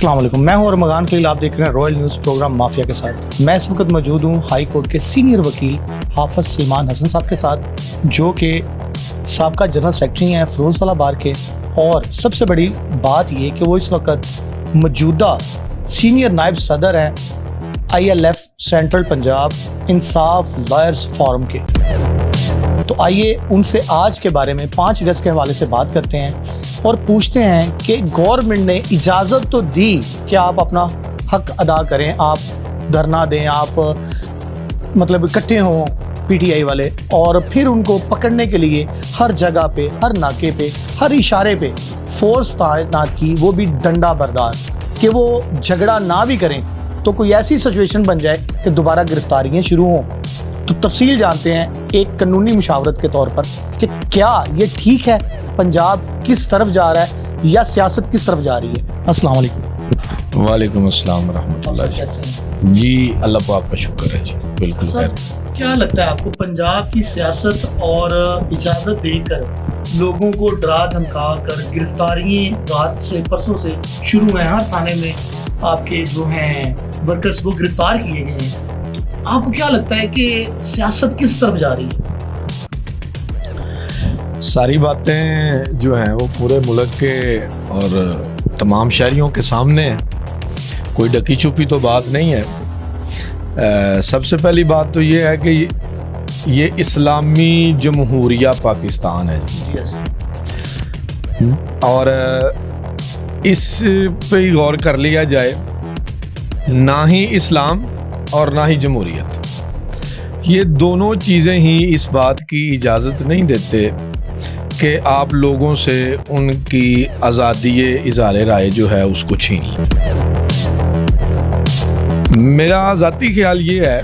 अस्सलाम वालेकुम, मैं हूं रमज़ान खलील। आप देख रहे हैं रॉयल न्यूज़ प्रोग्राम माफिया के साथ। मैं इस वक्त मौजूद हूं हाई कोर्ट के सीनियर वकील हाफिज सलमान हसन साहब के साथ, जो कि साबका जनरल सेक्रेटरी हैं फिरोज़वाला बार के। और सबसे बड़ी बात ये कि वो इस वक्त मौजूदा सीनियर नायब सदर हैं ILF सेंट्रल पंजाब इंसाफ लॉयर्स फोरम के। तो आइए उनसे आज के बारे में 5 अगस्त के हवाले से बात करते हैं और पूछते हैं कि गवर्नमेंट ने इजाज़त तो दी कि आप अपना हक अदा करें, आप धरना दें, आप मतलब इकट्ठे हों PTI वाले, और फिर उनको पकड़ने के लिए हर जगह पे, हर नाके पे, हर इशारे पे फोर्स तैनात की, वो भी डंडा बरदार, कि वो झगड़ा ना भी करें तो कोई ऐसी सिचुएशन बन जाए कि दोबारा गिरफ्तारियाँ शुरू हों। तो तफसील जानते हैं एक कानूनी मुशावरत के तौर पर कि क्या ये ठीक है, पंजाब किस तरफ जा रहा है या सियासत किस तरफ जा रही है। अस्सलाम वालेकुम। वालेकुम अस्सलाम रहमतुल्लाह जी। अल्लाह पाक का शुक्र है जी, बिल्कुल खैर। क्या लगता है आपको, पंजाब की सियासत और इजाज़त देकर लोगों को डरा धमका कर गिरफ्तारियाँ रात से परसों से शुरू हैं, हर थाने में आपके जो हैं वर्कर्स वो गिरफ्तार किए गए हैं, आपको क्या लगता है कि सियासत किस तरफ जा रही है? सारी बातें जो हैं वो पूरे मुल्क के और तमाम शहरियों के सामने है, कोई ढकी छुपी तो बात नहीं है। सबसे पहली बात तो ये है कि ये इस्लामी जमहूरिया पाकिस्तान है और इस पे गौर कर लिया जाए, ना ही इस्लाम और ना ही जमहूरियत, ये दोनों चीज़ें ही इस बात की इजाज़त नहीं देते कि आप लोगों से उनकी आज़ादी इज़हार राय जो है उसको छीन लें। मेरा ज़ाती ख्याल ये है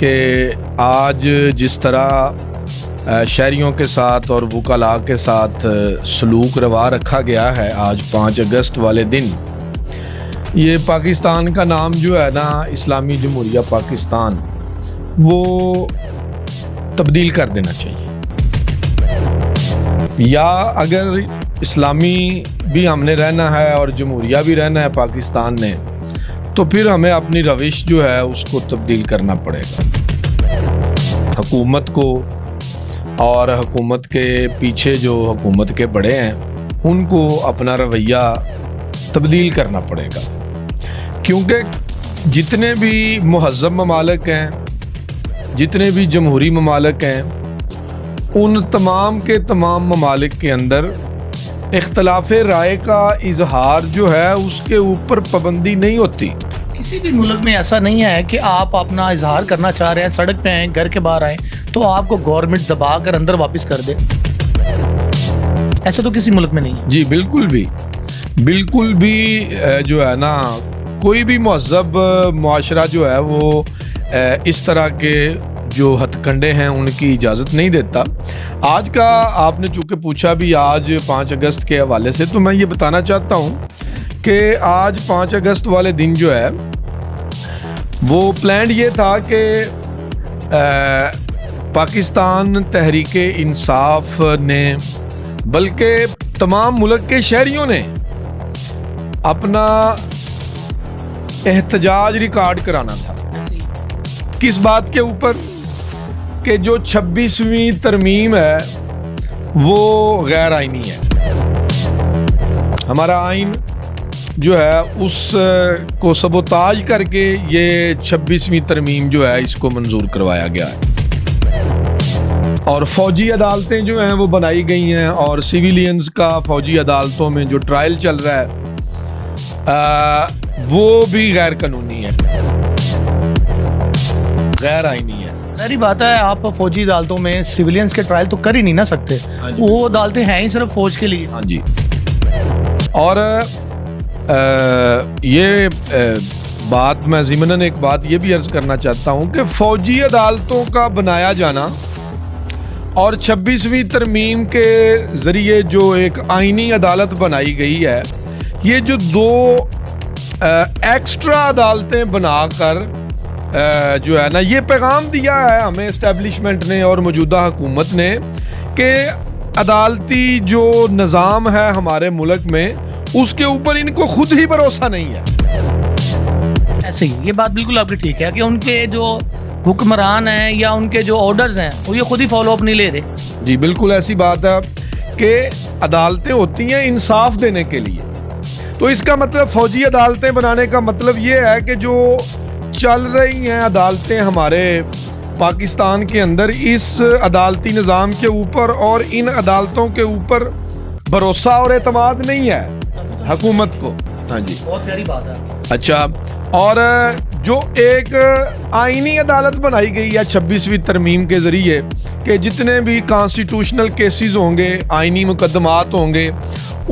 कि आज जिस तरह शहरियों के साथ और वकला के साथ सलूक रवा रखा गया है, आज 5 अगस्त वाले दिन ये पाकिस्तान का नाम जो है ना, इस्लामी जमहूरिया पाकिस्तान, वो तब्दील कर देना चाहिए। या अगर इस्लामी भी हमने रहना है और जमहूरिया भी रहना है पाकिस्तान ने, तो फिर हमें अपनी रविश जो है उसको तब्दील करना पड़ेगा। हुकूमत को और हुकूमत के पीछे जो हुकूमत के बड़े हैं उनको अपना रवैया तब्दील करना पड़ेगा, क्योंकि जितने भी मुहज़्ज़म ममालिक हैं, जितने भी जमहूरी ममालिक हैं, उन तमाम के तमाम ममालिक के अंदर इख्तलाफ राय का इजहार जो है उसके ऊपर पाबंदी नहीं होती। किसी भी मुल्क में ऐसा नहीं है कि आप अपना इजहार करना चाह रहे हैं, सड़क पे आए, घर के बाहर आए, तो आपको गवर्नमेंट दबा कर अंदर वापस कर दे। ऐसा तो किसी मुल्क में नहीं है जी, बिल्कुल भी जो है ना, कोई भी महज़्ज़ब मुआशरा जो है वो इस तरह के जो हथकंडे हैं उनकी इजाज़त नहीं देता। आज का आपने चूँकि पूछा भी आज 5 अगस्त के हवाले से, तो मैं ये बताना चाहता हूँ कि आज 5 अगस्त वाले दिन जो है वो प्लान ये था कि पाकिस्तान तहरीक इंसाफ ने, बल्कि तमाम मुल्क के शहरियों ने अपना एहतजाज रिकॉर्ड कराना था। किस बात के ऊपर? कि जो 26वीं तरमीम है वो गैर आइनी है। हमारा आइन जो है उस को सबोताज करके ये 26वीं तरमीम जो है इसको मंजूर करवाया गया है। और फौजी अदालतें जो हैं वो बनाई गई हैं, और सिविलियंस का फौजी अदालतों में जो ट्रायल चल रहा है वो भी गैर कानूनी है, गैर आइनी है। सारी बात है, आप फौजी अदालतों में सिविलियंस के ट्रायल तो कर ही नहीं ना सकते, वो अदालतें हैं ही सिर्फ फौज के लिए। हाँ जी। और ये बात मैं ज़िमनन एक बात ये भी अर्ज़ करना चाहता हूँ कि फ़ौजी अदालतों का बनाया जाना और 26वीं तरमीम के ज़रिए जो एक आइनी अदालत बनाई गई है, ये जो 2 एक्स्ट्रा अदालतें बनाकर जो है ना, ये पैगाम दिया है हमें इस्टेब्लिशमेंट ने और मौजूदा हुकूमत ने कि अदालती जो निज़ाम है हमारे मुल्क में उसके ऊपर इनको खुद ही भरोसा नहीं है। ऐसे ही ये बात बिल्कुल आपकी ठीक है कि उनके जो हुक्मरान हैं या उनके जो ऑर्डर्स हैं वो ये खुद ही फॉलो अप नहीं ले रहे। जी बिल्कुल ऐसी बात है कि अदालतें होती हैं इंसाफ देने के लिए, तो इसका मतलब फौजी अदालतें बनाने का मतलब ये है कि जो चल रही हैं अदालतें हमारे पाकिस्तान के अंदर, इस अदालती निज़ाम के ऊपर और इन अदालतों के ऊपर भरोसा और एतमाद नहीं है हुकूमत को। हाँ जी, बहुत प्यारी बात है। अच्छा, और जो एक आईनी अदालत बनाई गई है 26वीं तरमीम के ज़रिए कि जितने भी कॉन्स्टिट्यूशनल केसेस होंगे, आईनी मुकदमात होंगे,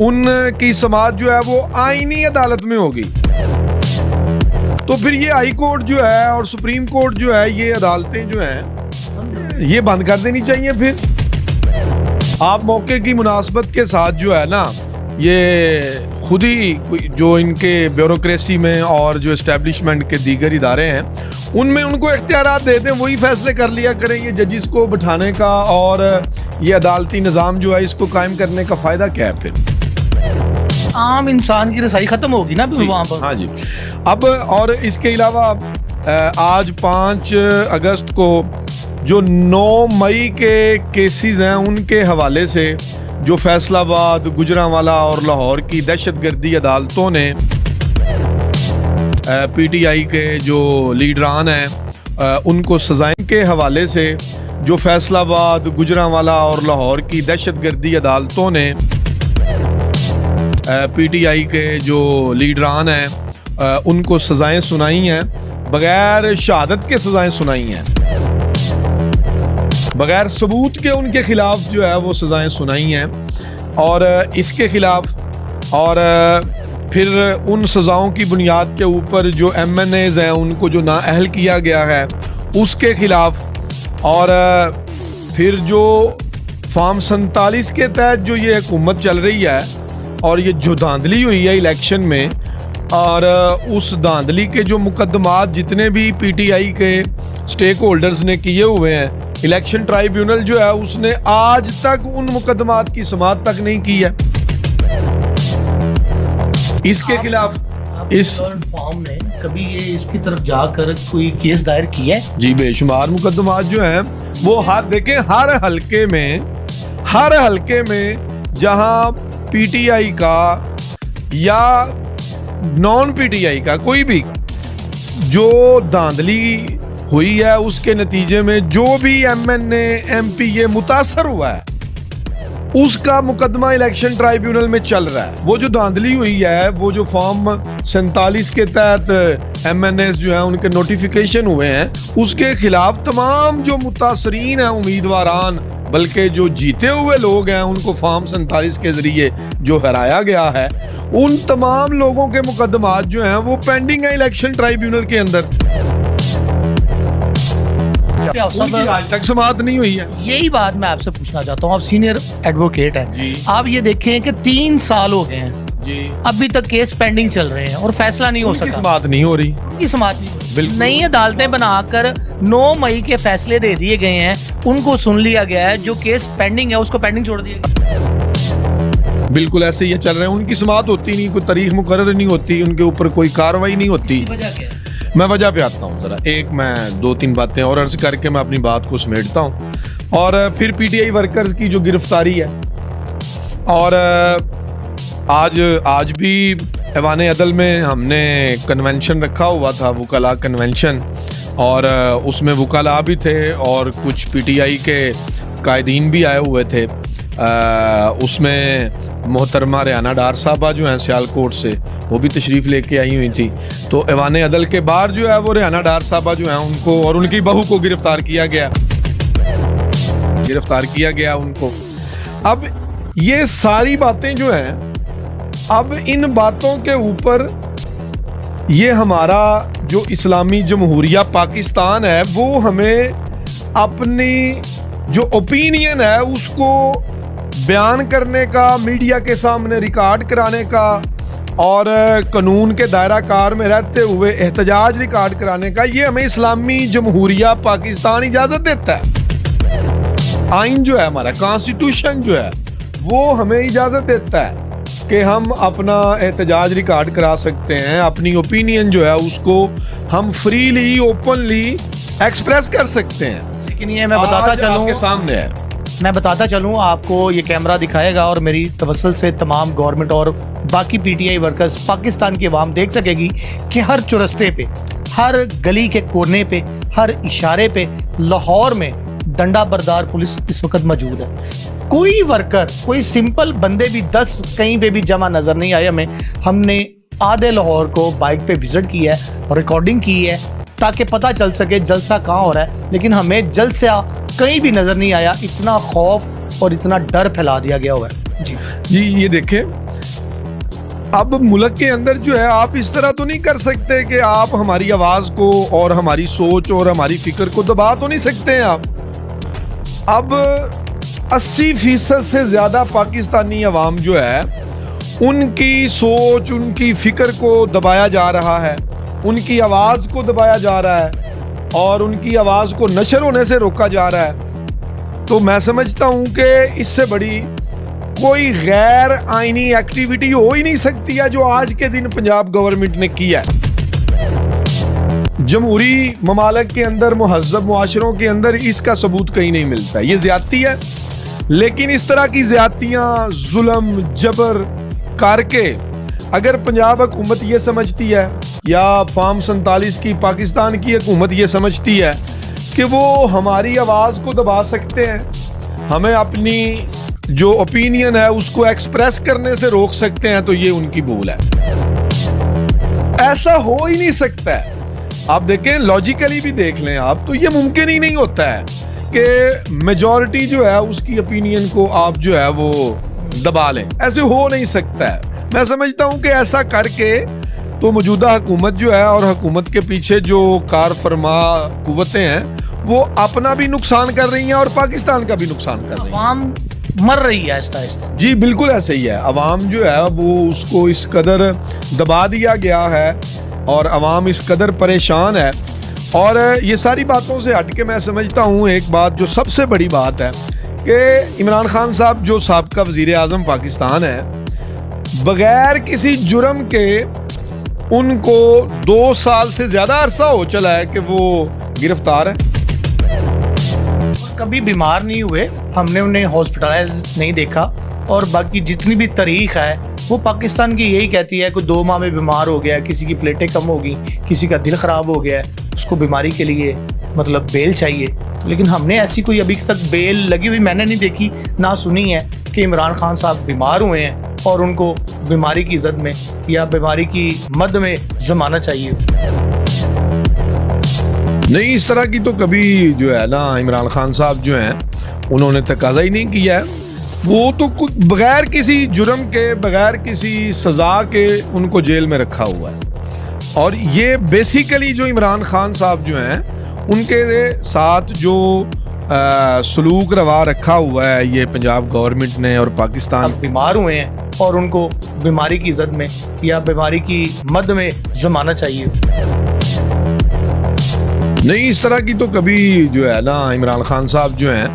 उनकी समाअत जो है वो आईनी अदालत में होगी। तो फिर ये हाई कोर्ट जो है और सुप्रीम कोर्ट जो है, ये अदालतें जो हैं ये बंद कर देनी चाहिए। फिर आप मौके की मुनासबत के साथ जो है ना, ये खुद ही जो इनके ब्यूरोक्रेसी में और जो एस्टेब्लिशमेंट के दीगर इदारे हैं उनमें उनको इख्तियारात दे दें, वही फैसले कर लिया करें ये जजिस को बिठाने का, और ये अदालती निज़ाम जो है इसको कायम करने का फ़ायदा क्या है? फिर आम इंसान की रसाई खत्म होगी ना फिर वहाँ पर। हाँ जी। अब और इसके अलावा आज 5 अगस्त को जो 9 मई के केसेस हैं उनके हवाले से जो फैसलाबाद, गुजरांवाला और लाहौर की दहशतगर्दी अदालतों ने पीटीआई के जो लीडरान हैं उनको सज़ाएं के हवाले से जो फैसलाबाद, गुजरांवाला और लाहौर की दहशतगर्दी अदालतों ने पीटीआई के जो लीडरान हैं उनको सज़ाएं सुनाई हैं, बगैर शहादत के सज़ाएं सुनाई हैं, बगैर सबूत के उनके खिलाफ जो है वो सज़ाएं सुनाई हैं। और इसके खिलाफ और फिर उन सज़ाओं की बुनियाद के ऊपर जो MNAs हैं उनको जो नाअहल किया गया है उसके खिलाफ, और फिर जो फॉर्म 47 के तहत जो ये हुकूमत चल रही है और ये जो धांधली हुई है इलेक्शन में, और उस धांधली के जो मुकदमात जितने भी पीटीआई के स्टेक होल्डर्स ने किए हुए हैं, इलेक्शन ट्राइब्यूनल जो है उसने आज तक उन मुकदमात की समाअत तक नहीं की है। इसके खिलाफ इस फॉर्म ने कभी ये इसकी तरफ जाकर कोई केस दायर किया है? जी बेशुमार मुकदमात जो हैं वो देखें हर हलके में जहां पीटीआई का या नॉन पीटीआई का कोई भी जो धांधली हुई है उसके नतीजे में जो भी MNA MP ये मुतासर हुआ है उसका मुकदमा इलेक्शन ट्राइब्यूनल में चल रहा है। वो जो धांधली हुई है, वो जो फॉर्म 47 के तहत MNAs जो हैं उनके नोटिफिकेशन हुए हैं, उसके खिलाफ तमाम जो मुतासरीन हैं उम्मीदवारान, बल्कि जो जीते हुए लोग हैं उनको फॉर्म 47 के जरिए जो हराया गया है, उन तमाम लोगों के मुकदमात जो हैं वो पेंडिंग है इलेक्शन ट्राइब्यूनल के अंदर। आज तक समाअत नहीं हुई है। यही बात मैं आपसे पूछना चाहता हूँ, आप सीनियर एडवोकेट हैं, आप ये देखें कि 3 साल हो गए हैं जी, अभी तक केस पेंडिंग चल रहे हैं और फैसला नहीं हो सका। समाअत नहीं हो रही, समाअत नहीं। नई अदालतें बनाकर 9 मई के फैसले दे दिए गए हैं, उनको सुन लिया गया है, जो केस पेंडिंग है उसको पेंडिंग छोड़ दिया गया। बिल्कुल ऐसे ही चल रहे हैं, उनकी समाअत होती नहीं, कोई तारीख मुकर्रर नहीं होती, उनके ऊपर कोई कार्रवाई नहीं होती। वजह क्या है? मैं वजह पे आता हूँ ज़रा, मैं 2-3 बातें और अर्ज करके मैं अपनी बात को समेटता हूँ। और फिर पीटीआई वर्कर्स की जो गिरफ्तारी है, और आज भी ऐवान अदल में हमने कन्वेंशन रखा हुआ था, वकला कन्वेंशन, और उसमें वकला भी थे और कुछ पीटीआई के कायदीन भी आए हुए थे। उसमें मोहतरमा रेहाना डार साहबा जो हैं सियालकोट से, वो भी तशरीफ़ लेके आई हुई थी। तो ऐवान अदल के बाहर जो है वो रेहाना डार साहबा जो हैं उनको और उनकी बहू को गिरफ्तार किया गया उनको। अब ये सारी बातें जो हैं, अब इन बातों के ऊपर ये हमारा जो इस्लामी जमहूरिया पाकिस्तान है वो हमें अपनी जो ओपिनियन है उसको बयान करने का, मीडिया के सामने रिकॉर्ड कराने का, और कानून के दायरा कार में रहते हुए एहतजाज रिकॉर्ड कराने का, ये हमें इस्लामी जमहूरिया पाकिस्तान इजाज़त देता है। आइन जो है हमारा, कॉन्स्टिट्यूशन जो है वो हमें इजाज़त देता है कि हम अपना एहतजाज रिकॉर्ड करा सकते हैं, अपनी ओपिनियन जो है उसको हम फ्रीली ओपनली एक्सप्रेस कर सकते हैं। लेकिन ये मैं बताता चलूँ आपके सामने है, मैं बताता चलूँ आपको, ये कैमरा दिखाएगा और मेरी तवज्जुह से तमाम गवर्नमेंट और बाकी पीटीआई वर्कर्स, पाकिस्तान की आवाम देख सकेगी कि हर चुरस्ते पे, हर गली के कोने पे, हर इशारे पे लाहौर में डंडा बरदार पुलिस इस वक्त मौजूद है। कोई वर्कर, कोई सिंपल बंदे भी 10 कहीं पे भी जमा नज़र नहीं आए हमें। हमने आधे लाहौर को बाइक पे विजिट किया है, रिकॉर्डिंग की है ताकि पता चल सके जलसा कहाँ हो रहा है, लेकिन हमें जलसा कहीं भी नज़र नहीं आया। इतना खौफ और इतना डर फैला दिया गया हुआ है। जी ये देखें, अब मुल्क के अंदर जो है आप इस तरह तो नहीं कर सकते कि आप हमारी आवाज़ को और हमारी सोच और हमारी फिक्र को दबा तो नहीं सकते हैं आप। अब 80% से ज़्यादा पाकिस्तानी अवाम जो है उनकी सोच, उनकी फिक्र को दबाया जा रहा है, उनकी आवाज़ को दबाया जा रहा है और उनकी आवाज़ को नशर होने से रोका जा रहा है। तो मैं समझता हूँ कि इससे बड़ी कोई गैर आईनी एक्टिविटी हो ही नहीं सकती है जो आज के दिन पंजाब गवर्नमेंट ने किया है। जमहूरी ममालिक के अंदर, मुहज़्ज़ब मुआशरों के अंदर इसका सबूत कहीं नहीं मिलता है। ये ज़्यादती है, लेकिन इस तरह की ज़्यादतियाँ, जुल्म, जबर करके अगर पंजाब हुकूमत ये समझती है या फार्म 47 की पाकिस्तान की हुकूमत ये समझती है कि वो हमारी आवाज़ को दबा सकते हैं, हमें अपनी जो ओपिनियन है उसको एक्सप्रेस करने से रोक सकते हैं, तो ये उनकी भूल है। ऐसा हो ही नहीं सकता है। आप देखें, लॉजिकली भी देख लें आप, तो ये मुमकिन ही नहीं होता है कि मेजॉरिटी जो है उसकी ओपिनियन को आप जो है वो दबा लें। ऐसे हो नहीं सकता है। मैं समझता हूं कि ऐसा करके तो मौजूदा हुकूमत जो है और हुकूमत के पीछे जो कार फरमा कुव्वतें हैं वो अपना भी नुकसान कर रही हैं और पाकिस्तान का भी नुकसान कर रही हैं। आवाम मर रही है आहिस्ता आहिस्ता। जी बिल्कुल ऐसे ही है। अवाम जो है वो उसको इस कदर दबा दिया गया है और अवाम इस कदर परेशान है। और ये सारी बातों से हट के मैं समझता हूँ एक बात जो सबसे बड़ी बात है कि इमरान खान साहब जो साबिक़ा वज़ीर आज़म पाकिस्तान है, बगैर किसी जुर्म के उनको 2 साल से ज़्यादा अरसा हो चला है कि वो गिरफ्तार है। कभी बीमार नहीं हुए, हमने उन्हें हॉस्पिटलाइज नहीं देखा और बाकी जितनी भी तारीख है वो पाकिस्तान की यही कहती है कि 2 माह में बीमार हो गया, किसी की प्लेटें कम होगी, किसी का दिल ख़राब हो गया, उसको बीमारी के लिए मतलब बेल चाहिए। तो लेकिन हमने ऐसी कोई अभी तक बेल लगी हुई मैंने नहीं देखी, ना सुनी है कि इमरान खान साहब बीमार हुए हैं और उनको बीमारी की जद में या बीमारी की मद में ज़माना चाहिए। नहीं, इस तरह की तो कभी जो है ना इमरान खान साहब जो हैं उन्होंने तकाजा ही नहीं किया है। वो तो कुछ बगैर किसी जुर्म के, बगैर किसी सज़ा के उनको जेल में रखा हुआ है। और ये बेसिकली जो इमरान खान साहब जो हैं उनके साथ जो सलूक रवा रखा हुआ है ये पंजाब गवर्नमेंट ने और पाकिस्तान। बीमार हुए हैं और उनको बीमारी की जद में या बीमारी की मद में ज़माना चाहिए। नहीं, इस तरह की तो कभी जो है ना इमरान खान साहब जो हैं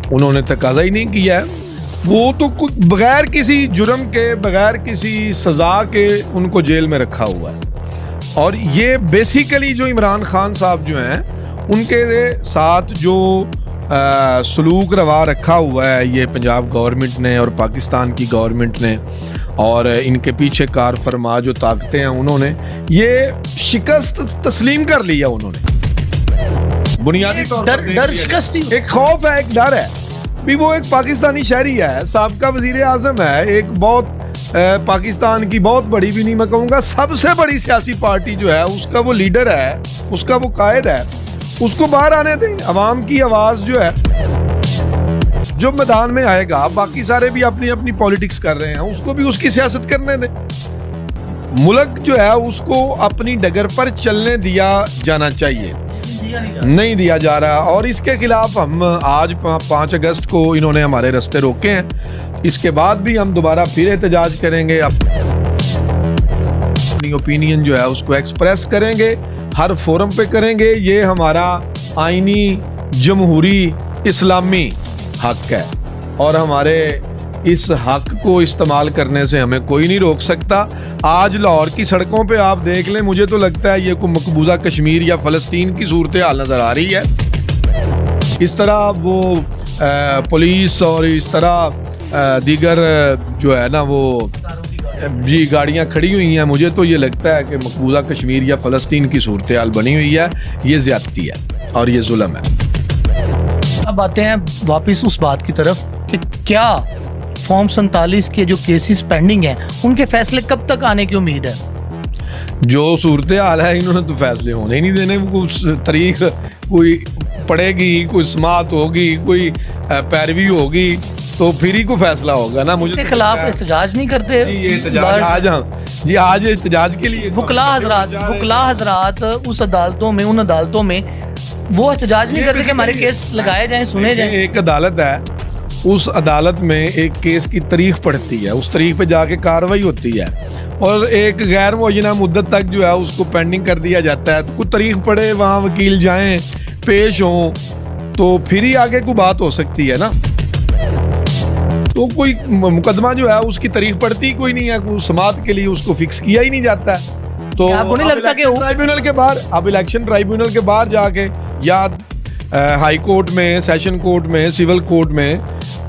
उन्होंने तकाजा ही नहीं किया है। वो तो कुछ बगैर किसी जुर्म के, बगैर किसी सज़ा के उनको जेल में रखा हुआ है। और ये बेसिकली जो इमरान खान साहब जो हैं उनके साथ जो सलूक रवा रखा हुआ है ये पंजाब गवर्नमेंट ने और पाकिस्तान की गवर्नमेंट ने और इनके पीछे कार फरमा जो ताकतें हैं उन्होंने ये शिकस्त तस्लीम कर लिया। उन्होंने बुनियादी तौर पर डर शिकस्त, एक खौफ है, एक डर है भी। वो एक पाकिस्तानी शहरी है, साबिक़ा वज़ीर आज़म है, एक बहुत पाकिस्तान की बहुत बड़ी भी नहीं मैं कहूँगा सबसे बड़ी सियासी पार्टी जो है उसका वो लीडर है, उसका वो कायद है, उसको बाहर आने दें। अवाम की आवाज़ जो है जो मैदान में आएगा, बाकी सारे भी अपनी अपनी पॉलिटिक्स कर रहे हैं, उसको भी उसकी सियासत करने दें। मुल्क जो है उसको अपनी डगर पर चलने दिया जाना चाहिए, नहीं दिया जा रहा। और इसके खिलाफ हम आज 5 अगस्त को इन्होंने हमारे रास्ते रोके हैं। इसके बाद भी हम दोबारा फिर एहतजाज करेंगे, अपनी ओपिनियन जो है उसको एक्सप्रेस करेंगे, हर फोरम पे करेंगे। ये हमारा आईनी जमहूरी इस्लामी हक है और हमारे इस हक को इस्तेमाल करने से हमें कोई नहीं रोक सकता। आज लाहौर की सड़कों पे आप देख लें, मुझे तो लगता है ये कोई मकबूजा कश्मीर या फ़लस्तीन की सूरत हाल नज़र आ रही है। इस तरह वो पुलिस और इस तरह दीगर जो है ना वो जी गाड़ियाँ खड़ी हुई हैं, मुझे तो ये लगता है कि मकबूजा कश्मीर या फ़लस्तीन की सूरत हाल बनी हुई है। ये ज़्यादती है और ये जुल्म है। अब आते हैं वापस उस बात की तरफ कि क्या फॉर्म 47 के जो केसेस पेंडिंग हैं उनके फैसले कब तक आने की उम्मीद है? जो सूरत हाल है इन्होंने तो फैसले होने ही नहीं देने। कुछ तारीख कोई पड़ेगी, कोई समात होगी, कोई पैरवी होगी तो फिर ही को फैसला होगा ना। मुझे के खिलाफ एहतजाज नहीं करते जी, ये एहतजाज आज एहतजाज के लिए वकला हजरात उस अदालतों में, उन अदालतों में वो एहतजाज नहीं करते कि हमारे केस लगाए जाएं, सुने जाएं। एक अदालत है, उस अदालत में एक केस की तारीख पड़ती है, उस तारीख पे जाके कार्रवाई होती है और एक गैर मुअय्यना मुद्दत तक जो है उसको पेंडिंग कर दिया जाता है। तो कुछ तारीख पड़े, वहाँ वकील जाएं, पेश हों, तो फिर ही आगे कोई बात हो सकती है ना। तो कोई मुकदमा जो है उसकी तारीख पड़ती कोई नहीं है, कोई समात के लिए उसको फिक्स किया ही नहीं जाता है। तो आपको नहीं लगता कि ट्राइब्यूनल के बाहर, अब इलेक्शन ट्राइब्यूनल के बाहर जाके या हाई कोर्ट में, सेशन कोर्ट में, सिविल कोर्ट में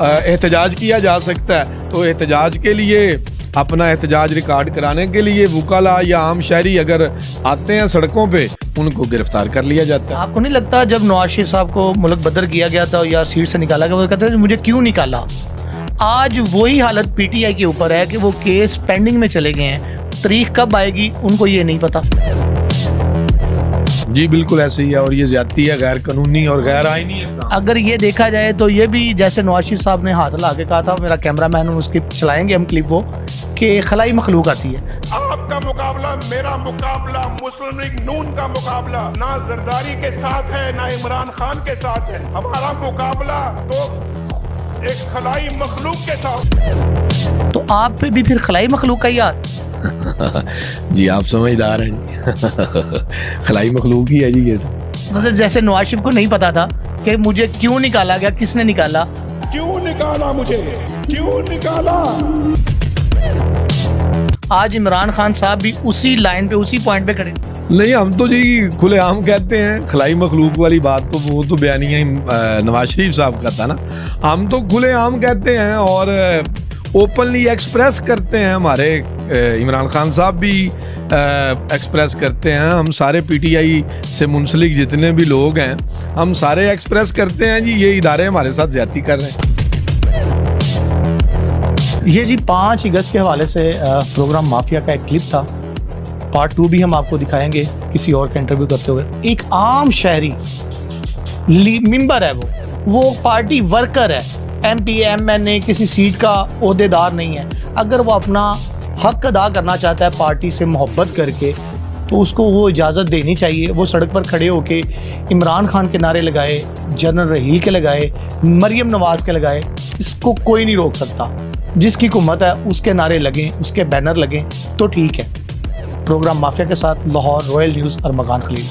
एहतजाज किया जा सकता है? तो एहतजाज के लिए, अपना एहतजाज रिकॉर्ड कराने के लिए वकाला या आम शहरी अगर आते हैं सड़कों पे, उनको गिरफ्तार कर लिया जाता है। आपको नहीं लगता जब नवाज शरीफ साहब को मुल्क बदर किया गया था या सीट से निकाला गया, वो कहते थे मुझे क्यों निकाला? आज वही हालत पीटीआई के ऊपर है कि वो केस पेंडिंग में चले गए हैं, तारीख कब आएगी उनको ये नहीं पता। जी बिल्कुल ऐसे ही है और ये ज्यादती है, गैर कानूनी और गैर आईनी है। अगर ये देखा जाए तो ये भी जैसे नवाज शरीफ साहब ने हाथ ला के कहा था, मेरा कैमरामैन उसकी चलाएंगे हम क्लिप वो, कि खलाई मखलूक आती है। आपका मुकाबला, मेरा मुकाबला, मुस्लिम लीग नून का मुकाबला ना जरदारी के साथ है ना इमरान खान के साथ है। हमारा मुकाबला तो एक खलाई मखलूक के साथ। तो आप पे भी फिर खलाई मखलूक का याद? जी आप समझदार हैं जी। खलाई मखलूक ही है जी ये तो। मतलब जैसे नवाज शरीफ को नहीं पता था कि मुझे क्यों निकाला गया, किसने निकाला, क्यों निकाला मुझे, क्यों निकाला। आज इमरान खान साहब भी उसी लाइन पे, उसी पॉइंट पे खड़े। नहीं, हम तो जी खुलेआम कहते हैं। खलाई मखलूक वाली बात तो वो तो बयानिया नवाज शरीफ साहब का था ना। हम तो खुलेआम कहते हैं और ओपनली एक्सप्रेस करते हैं। हमारे इमरान खान साहब भी एक्सप्रेस करते हैं। हम सारे पीटीआई से मुंसलिक जितने भी लोग हैं, हम सारे एक्सप्रेस करते हैं जी ये इदारे हमारे साथ ज्यादती कर रहे हैं। ये जी 5 अगस्त के हवाले से प्रोग्राम माफिया का एक क्लिप था। पार्ट 2 भी हम आपको दिखाएंगे किसी और का इंटरव्यू करते हुए। एक आम शहरी मेंबर है, वो पार्टी वर्कर है, MP MNA किसी सीट का ओहदेदार नहीं है। अगर वो अपना हक अदा करना चाहता है पार्टी से मोहब्बत करके, तो उसको वो इजाज़त देनी चाहिए। वो सड़क पर खड़े होके इमरान खान के नारे लगाए, जनरल रहील के लगाए, मरियम नवाज़ के लगाए, इसको कोई नहीं रोक सकता। जिसकी हुकूमत है उसके नारे लगें, उसके बैनर लगें तो ठीक है। प्रोग्राम माफिया के साथ लाहौर रॉयल न्यूज़ अरमगान खलील।